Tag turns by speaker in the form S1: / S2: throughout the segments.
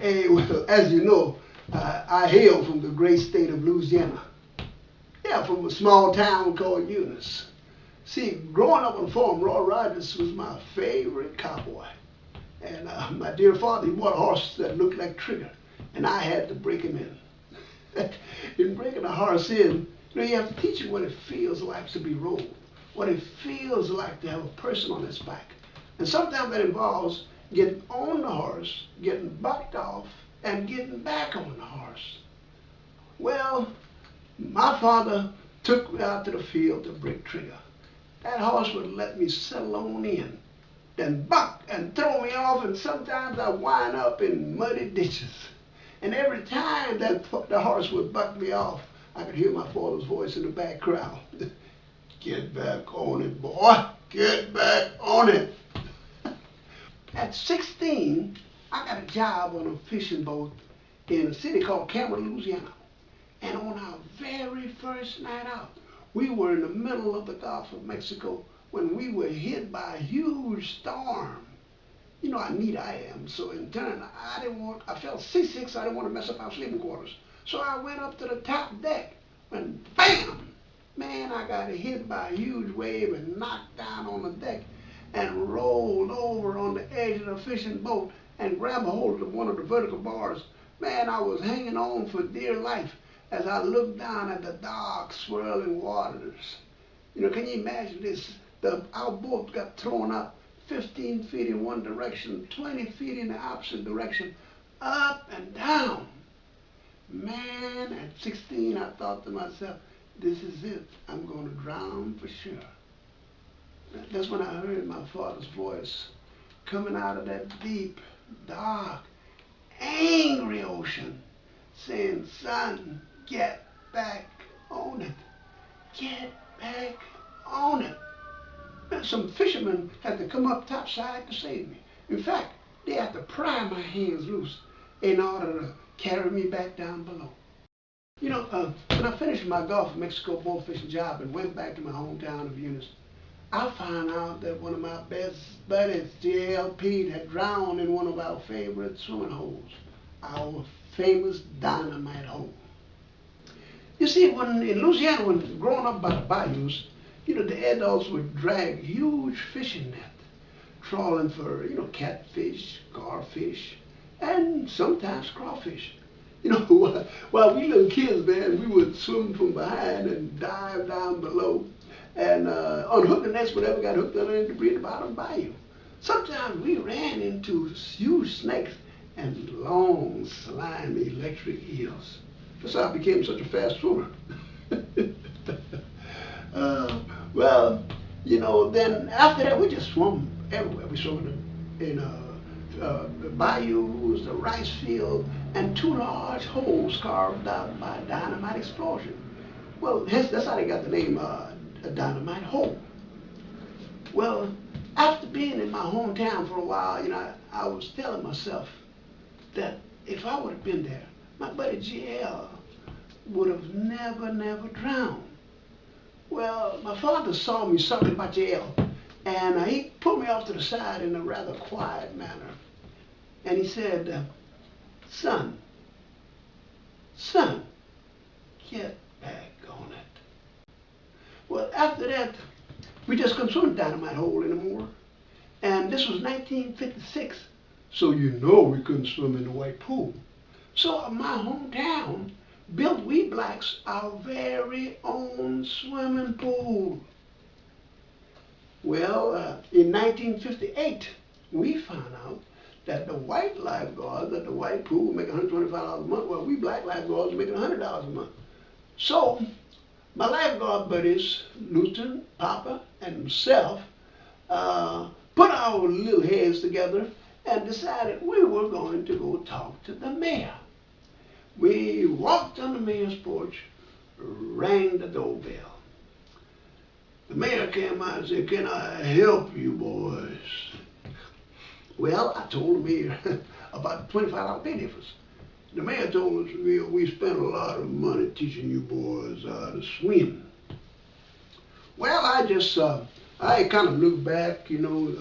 S1: Hey, well, as you know, I hail from the great state of Louisiana. Yeah, from a small town called Eunice. See, growing up on the farm, Roy Rogers was my favorite cowboy. And my dear father, he bought a horse that looked like Trigger, and I had to break him in. In breaking a horse in, you have to teach him what it feels like to be rode, what it feels like to have a person on his back. And sometimes that involves getting on the horse, getting bucked off, and getting back on the horse. Well, my father took me out to the field to break Trigger. That horse would let me settle on in, then buck and throw me off, and sometimes I wind up in muddy ditches. And every time that the horse would buck me off, I could hear my father's voice in the background. Get back on it, boy. Get back on it. At 16, I got a job on a fishing boat in a city called Cameron, Louisiana. And on our very first night out, we were in the middle of the Gulf of Mexico when we were hit by a huge storm. You know how neat I am, so in turn, I felt seasick, so I didn't want to mess up our sleeping quarters. So I went up to the top deck, and bam! Man, I got hit by a huge wave and knocked down on the deck and rolled over on the edge of the fishing boat and grabbed a hold of one of the vertical bars. Man, I was hanging on for dear life as I looked down at the dark, swirling waters. You know, can you imagine this? Our boat got thrown up 15 feet in one direction, 20 feet in the opposite direction, up and down. Man, at 16, I thought to myself, this is it. I'm going to drown for sure. That's when I heard my father's voice coming out of that deep, dark, angry ocean, saying, son, get back on it. Get back on it. Some fishermen had to come up topside to save me. In fact, they had to pry my hands loose in order to carry me back down below. You know, when I finished my Gulf of Mexico boat fishing job and went back to my hometown of Eunice, I found out that one of my best buddies, J.L. Pete, had drowned in one of our favorite swimming holes, our famous dynamite hole. You see, in Louisiana, when growing up by the bayous, you know, the adults would drag huge fishing nets, trawling for, you know, catfish, garfish, and sometimes crawfish. You know, while we little kids, man, we would swim from behind and dive down below and unhook the nets whatever got hooked under the debris at the bottom of the bayou. Sometimes we ran into huge snakes and long, slimy electric eels. That's how I became such a fast swimmer. Well, you know, then after that, we just swum everywhere. We swam in the bayous, the rice field, and two large holes carved out by a dynamite explosion. Well, that's how they got the name a dynamite hole. Well, after being in my hometown for a while, you know, I was telling myself that if I would have been there, my buddy G.L. would have never drowned. Well, my father saw me talking about J.L. and he pulled me off to the side in a rather quiet manner. And he said, son, get back on it. Well, after that, we just couldn't swim the dynamite hole anymore. And this was 1956, so you know we couldn't swim in the white pool. So my hometown built we blacks our very own swimming pool. Well, in 1958, we found out that the white lifeguards at the white pool make $125 a month, while we black lifeguards are making $100 a month. So my lifeguard buddies, Luton, Papa, and myself, put our little heads together and decided we were going to go talk to the mayor. We walked on the mayor's porch, rang the doorbell. The mayor came out and said, can I help you boys? Well, I told the mayor about the $25 pay difference. The mayor told us we spent a lot of money teaching you boys how to swim. Well, I kind of looked back, you know,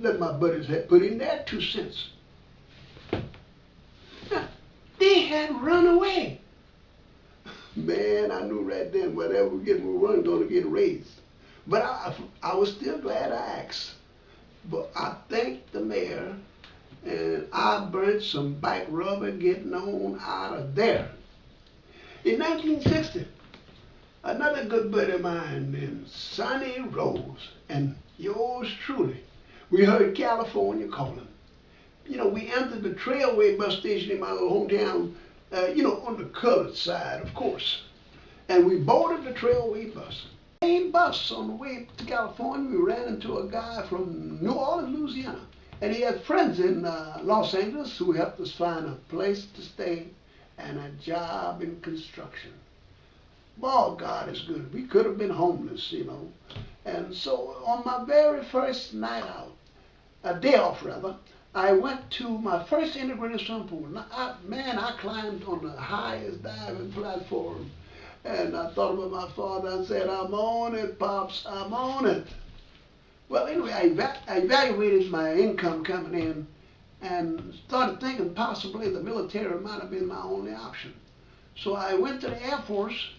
S1: let my buddies put in their 2 cents. had run away. Man, I knew right then whatever we get, we weren't going to get raised. But I was still glad I asked. But I thanked the mayor, and I burnt some back rubber getting on out of there. In 1960, another good buddy of mine named Sonny Rose and yours truly, we heard California calling. You know, we entered the Trailway bus station in my little hometown, on the colored side, of course. And we boarded the Trailway bus. Same bus on the way to California, we ran into a guy from New Orleans, Louisiana. And he had friends in Los Angeles who helped us find a place to stay and a job in construction. Boy, God is good. We could have been homeless, you know. And so on my very first night out, a day off rather, I went to my first integrated swimming pool. Now, I climbed on the highest diving platform. And I thought about my father and said, I'm on it, Pops, I'm on it. Well, anyway, I evaluated my income coming in and started thinking possibly the military might have been my only option. So I went to the Air Force,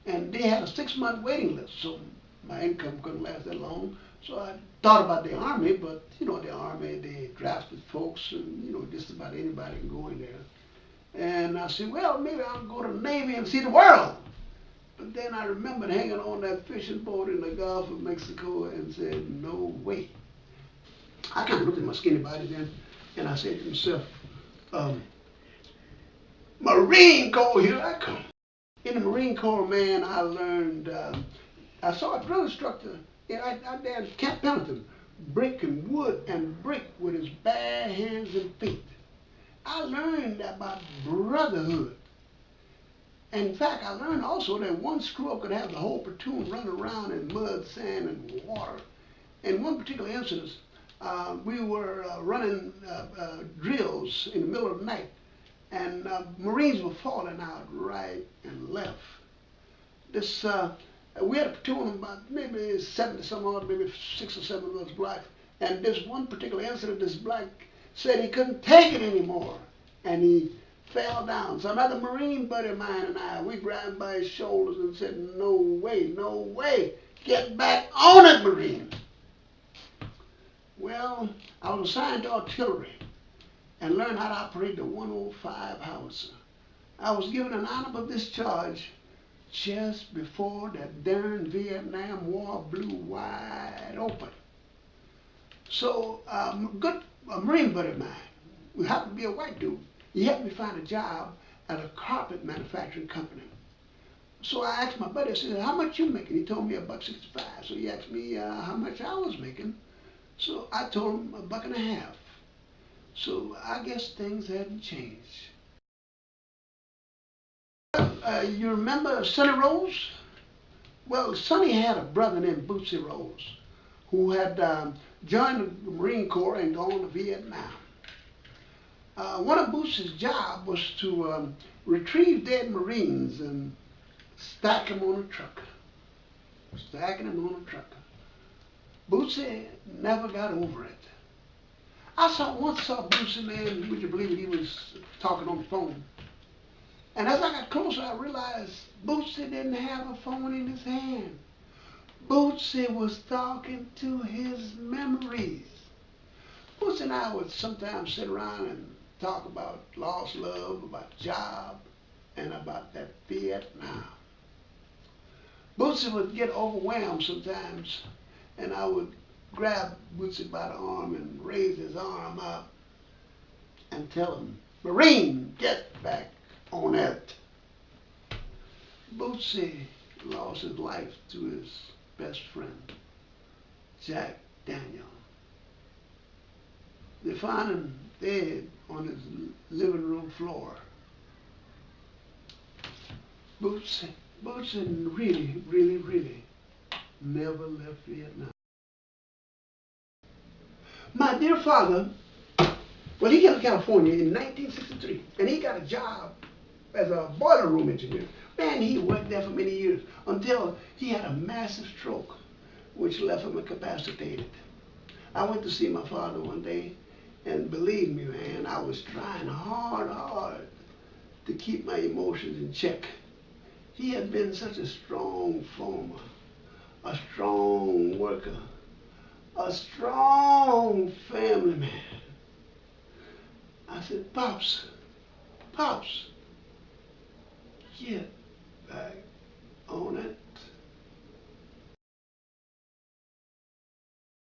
S1: and they had a 6-month waiting list, so my income couldn't last that long. So I thought about the Army, but the Army, they drafted folks, and just about anybody can go in there. And I said, well, maybe I'll go to the Navy and see the world. But then I remembered hanging on that fishing boat in the Gulf of Mexico and said, no way. I kind of looked at my skinny body then, and I said to myself, Marine Corps, here I come. In the Marine Corps, man, I learned, I saw a drill instructor out there at Camp Pendleton, breaking wood and brick with his bare hands and feet. I learned about brotherhood. And in fact, I learned also that one screw-up could have the whole platoon running around in mud, sand, and water. In one particular instance, we were running drills in the middle of the night, and Marines were falling out right and left. We had a platoon of about maybe 70 some odd, maybe 6 or 7 of us blacks, and this one particular incident, this black said he couldn't take it anymore, and he fell down. So another Marine buddy of mine and I, we grabbed by his shoulders and said, no way, get back on it, Marine. Well, I was assigned to artillery and learned how to operate the 105 howitzer. I was given an honorable discharge just before that darn Vietnam War blew wide open. So a Marine buddy of mine, who happened to be a white dude, he helped me find a job at a carpet manufacturing company. So I asked my buddy, I said, how much you making? He told me $1.65. So he asked me how much I was making. So I told him $1.50. So I guess things hadn't changed. You remember Sonny Rose? Well, Sonny had a brother named Bootsy Rose who had joined the Marine Corps and gone to Vietnam. One of Bootsy's job was to retrieve dead Marines and stack them on a truck. Bootsy never got over it. I once saw Bootsy, man, would you believe it, he was talking on the phone. And as I got closer, I realized Bootsy didn't have a phone in his hand. Bootsy was talking to his memories. Bootsy and I would sometimes sit around and talk about lost love, about job, and about that Vietnam. Bootsy would get overwhelmed sometimes, and I would grab Bootsy by the arm and raise his arm up and tell him, Marine, get back on it. Bootsy lost his life to his best friend, Jack Daniel. They found him dead on his living room floor. Bootsy really never left Vietnam. My dear father, well, he came to California in 1963, and he got a job as a boiler room engineer. Man, he worked there for many years until he had a massive stroke, which left him incapacitated. I went to see my father one day, and believe me, man, I was trying hard to keep my emotions in check. He had been such a strong farmer, a strong worker, a strong family man. I said, Pops, Pops, yeah,